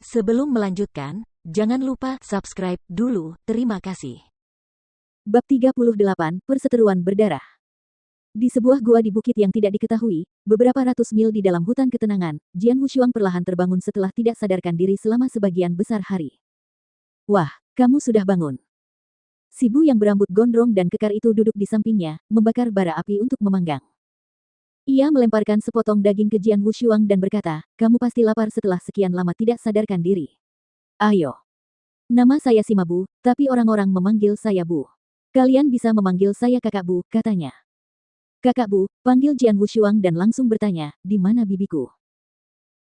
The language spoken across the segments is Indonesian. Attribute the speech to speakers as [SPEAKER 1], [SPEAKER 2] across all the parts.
[SPEAKER 1] Sebelum melanjutkan, jangan lupa subscribe dulu. Terima kasih.
[SPEAKER 2] Bab 38, Perseteruan Berdarah. Di sebuah gua di bukit yang tidak diketahui, beberapa ratus mil di dalam hutan ketenangan, Jian Wushuang perlahan terbangun setelah tidak sadarkan diri selama sebagian besar hari. Wah, kamu sudah bangun. Si Bu yang berambut gondrong dan kekar itu duduk di sampingnya, membakar bara api untuk memanggang. Ia melemparkan sepotong daging ke Jian Wushuang dan berkata, kamu pasti lapar setelah sekian lama tidak sadarkan diri. Ayo. Nama saya Sima Bu, tapi orang-orang memanggil saya Bu. Kalian bisa memanggil saya Kakak Bu, katanya. Kakak Bu, panggil Jian Wushuang dan langsung bertanya, di mana bibiku?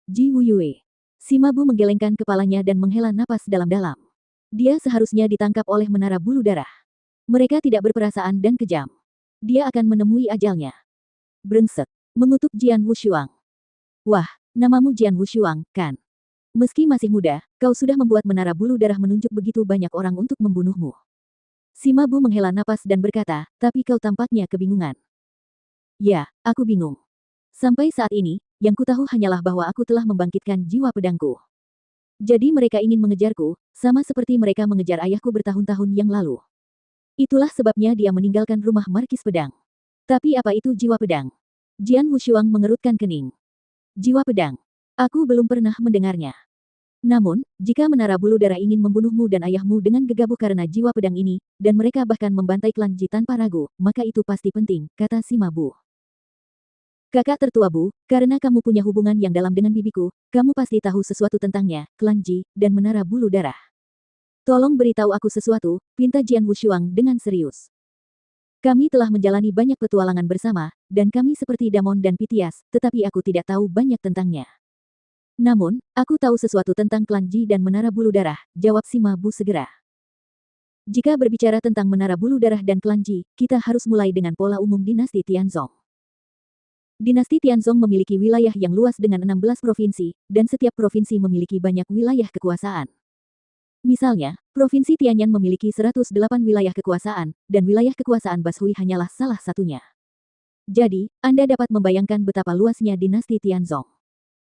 [SPEAKER 2] Ji Wuyue. Sima Bu menggelengkan kepalanya dan menghela napas dalam-dalam. Dia seharusnya ditangkap oleh menara bulu darah. Mereka tidak berperasaan dan kejam. Dia akan menemui ajalnya. Brengsek. Mengutuk Jian Wushuang. Wah, namamu Jian Wushuang, kan? Meski masih muda, kau sudah membuat menara bulu darah menunjuk begitu banyak orang untuk membunuhmu. Sima Bu menghela napas dan berkata, tapi kau tampaknya kebingungan. Ya, aku bingung. Sampai saat ini, yang kutahu hanyalah bahwa aku telah membangkitkan jiwa pedangku. Jadi mereka ingin mengejarku, sama seperti mereka mengejar ayahku bertahun-tahun yang lalu. Itulah sebabnya dia meninggalkan rumah Markis Pedang. Tapi apa itu jiwa pedang? Jian Wushuang mengerutkan kening. Jiwa pedang. Aku belum pernah mendengarnya. Namun, jika menara bulu darah ingin membunuhmu dan ayahmu dengan gegabah karena jiwa pedang ini, dan mereka bahkan membantai klan Ji tanpa ragu, maka itu pasti penting, kata Sima Bu. Kakak tertua Bu, karena kamu punya hubungan yang dalam dengan bibiku, kamu pasti tahu sesuatu tentangnya, klan Ji, dan menara bulu darah. Tolong beritahu aku sesuatu, pinta Jian Wushuang dengan serius. Kami telah menjalani banyak petualangan bersama, dan kami seperti Damon dan Pitias, tetapi aku tidak tahu banyak tentangnya. Namun, aku tahu sesuatu tentang klan Ji dan menara bulu darah, jawab Sima Bu segera. Jika berbicara tentang menara bulu darah dan klan Ji, kita harus mulai dengan pola umum dinasti Tianzong. Dinasti Tianzong memiliki wilayah yang luas dengan 16 provinsi, dan setiap provinsi memiliki banyak wilayah kekuasaan. Misalnya, Provinsi Tianyan memiliki 108 wilayah kekuasaan, dan wilayah kekuasaan Bashui hanyalah salah satunya. Jadi, Anda dapat membayangkan betapa luasnya dinasti Tianzong.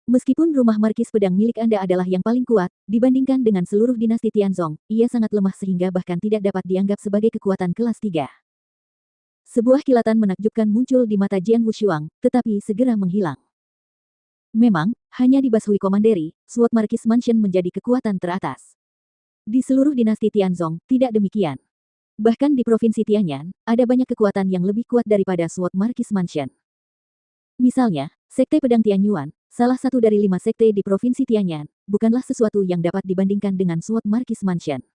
[SPEAKER 2] Meskipun rumah Markis Pedang milik Anda adalah yang paling kuat, dibandingkan dengan seluruh dinasti Tianzong, ia sangat lemah sehingga bahkan tidak dapat dianggap sebagai kekuatan kelas 3. Sebuah kilatan menakjubkan muncul di mata Jian Wushuang, tetapi segera menghilang. Memang, hanya di Bashui Commandery, Sword Markis Mansion menjadi kekuatan teratas. Di seluruh dinasti Tianzong, tidak demikian. Bahkan di Provinsi Tianyan, ada banyak kekuatan yang lebih kuat daripada Sword Markis Mansion. Misalnya, Sekte Pedang Tianyuan, salah satu dari 5 sekte di Provinsi Tianyan, bukanlah sesuatu yang dapat dibandingkan dengan Sword Markis Mansion.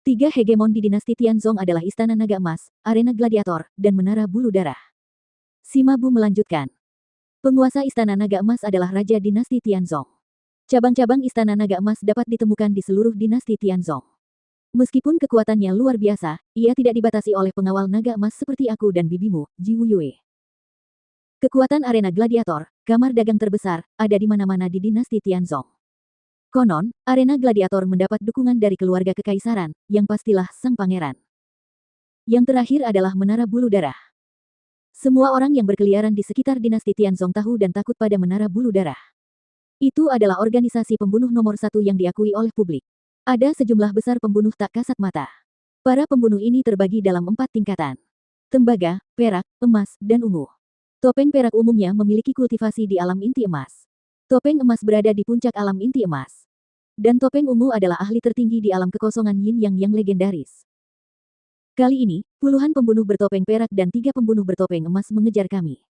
[SPEAKER 2] 3 hegemon di dinasti Tianzong adalah Istana Naga Emas, Arena Gladiator, dan Menara Bulu Darah. Sima Bu melanjutkan. Penguasa Istana Naga Emas adalah Raja Dinasti Tianzong. Cabang-cabang Istana Naga Emas dapat ditemukan di seluruh dinasti Tianzong. Meskipun kekuatannya luar biasa, ia tidak dibatasi oleh pengawal naga emas seperti aku dan bibimu, Ji Wuyue. Kekuatan arena gladiator, kamar dagang terbesar, ada di mana-mana di dinasti Tianzong. Konon, arena gladiator mendapat dukungan dari keluarga kekaisaran, yang pastilah sang pangeran. Yang terakhir adalah Menara Bulu Darah. Semua orang yang berkeliaran di sekitar dinasti Tianzong tahu dan takut pada Menara Bulu Darah. Itu adalah organisasi pembunuh nomor 1 yang diakui oleh publik. Ada sejumlah besar pembunuh tak kasat mata. Para pembunuh ini terbagi dalam 4 tingkatan. Tembaga, perak, emas, dan ungu. Topeng perak umumnya memiliki kultivasi di alam inti emas. Topeng emas berada di puncak alam inti emas. Dan topeng ungu adalah ahli tertinggi di alam kekosongan yin yang legendaris. Kali ini, puluhan pembunuh bertopeng perak dan 3 pembunuh bertopeng emas mengejar kami.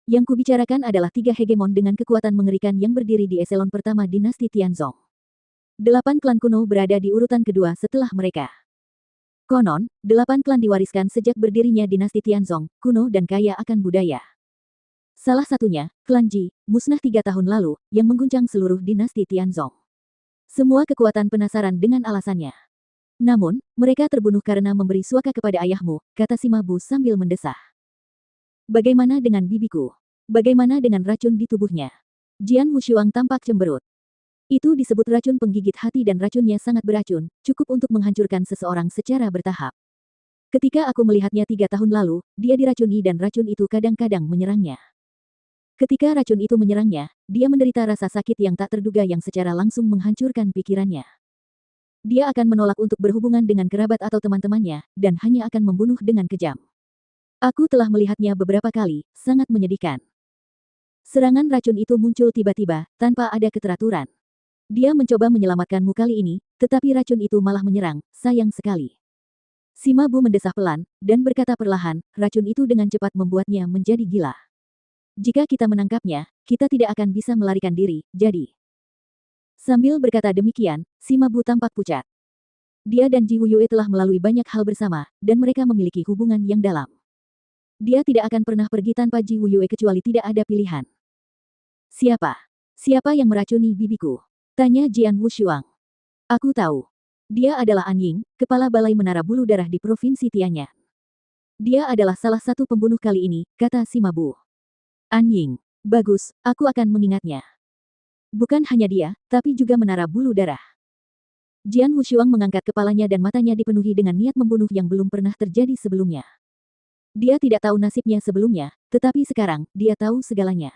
[SPEAKER 2] Yang kubicarakan adalah 3 hegemon dengan kekuatan mengerikan yang berdiri di eselon pertama dinasti Tianzong. 8 klan kuno berada di urutan kedua setelah mereka. Konon, 8 klan diwariskan sejak berdirinya dinasti Tianzong, kuno dan kaya akan budaya. Salah satunya, klan Ji, musnah 3 tahun lalu, yang mengguncang seluruh dinasti Tianzong. Semua kekuatan penasaran dengan alasannya. Namun, mereka terbunuh karena memberi suaka kepada ayahmu, kata Sima Bu sambil mendesah. Bagaimana dengan bibiku? Bagaimana dengan racun di tubuhnya? Jian Wushuang tampak cemberut. Itu disebut racun penggigit hati dan racunnya sangat beracun, cukup untuk menghancurkan seseorang secara bertahap. Ketika aku melihatnya 3 tahun lalu, dia diracuni dan racun itu kadang-kadang menyerangnya. Ketika racun itu menyerangnya, dia menderita rasa sakit yang tak terduga yang secara langsung menghancurkan pikirannya. Dia akan menolak untuk berhubungan dengan kerabat atau teman-temannya, dan hanya akan membunuh dengan kejam. Aku telah melihatnya beberapa kali, sangat menyedihkan. Serangan racun itu muncul tiba-tiba, tanpa ada keteraturan. Dia mencoba menyelamatkanmu kali ini, tetapi racun itu malah menyerang, sayang sekali. Sima Bu mendesah pelan, dan berkata perlahan, racun itu dengan cepat membuatnya menjadi gila. Jika kita menangkapnya, kita tidak akan bisa melarikan diri, jadi. Sambil berkata demikian, Sima Bu tampak pucat. Dia dan Ji Wuyue telah melalui banyak hal bersama, dan mereka memiliki hubungan yang dalam. Dia tidak akan pernah pergi tanpa Ji Wuyue kecuali tidak ada pilihan. Siapa? Siapa yang meracuni bibiku? Tanya Jian Wushuang. Aku tahu. Dia adalah An Ying, kepala balai menara bulu darah di Provinsi Tianyan. Dia adalah salah satu pembunuh kali ini, kata Sima Bu. An Ying. Bagus, aku akan mengingatnya. Bukan hanya dia, tapi juga menara bulu darah. Jian Wushuang mengangkat kepalanya dan matanya dipenuhi dengan niat membunuh yang belum pernah terjadi sebelumnya. Dia tidak tahu nasibnya sebelumnya, tetapi sekarang, dia tahu segalanya.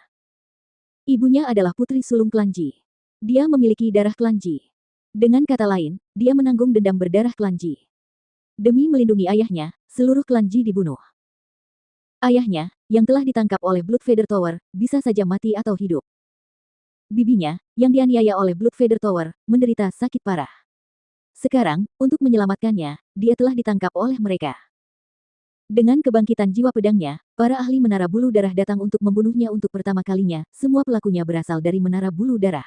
[SPEAKER 2] Ibunya adalah putri sulung klan Ji. Dia memiliki darah klan Ji. Dengan kata lain, dia menanggung dendam berdarah klan Ji. Demi melindungi ayahnya, seluruh klan Ji dibunuh. Ayahnya, yang telah ditangkap oleh Bloodfeather Tower, bisa saja mati atau hidup. Bibinya, yang dianiaya oleh Bloodfeather Tower, menderita sakit parah. Sekarang, untuk menyelamatkannya, dia telah ditangkap oleh mereka. Dengan kebangkitan jiwa pedangnya, para ahli menara bulu darah datang untuk membunuhnya untuk pertama kalinya, semua pelakunya berasal dari menara bulu darah.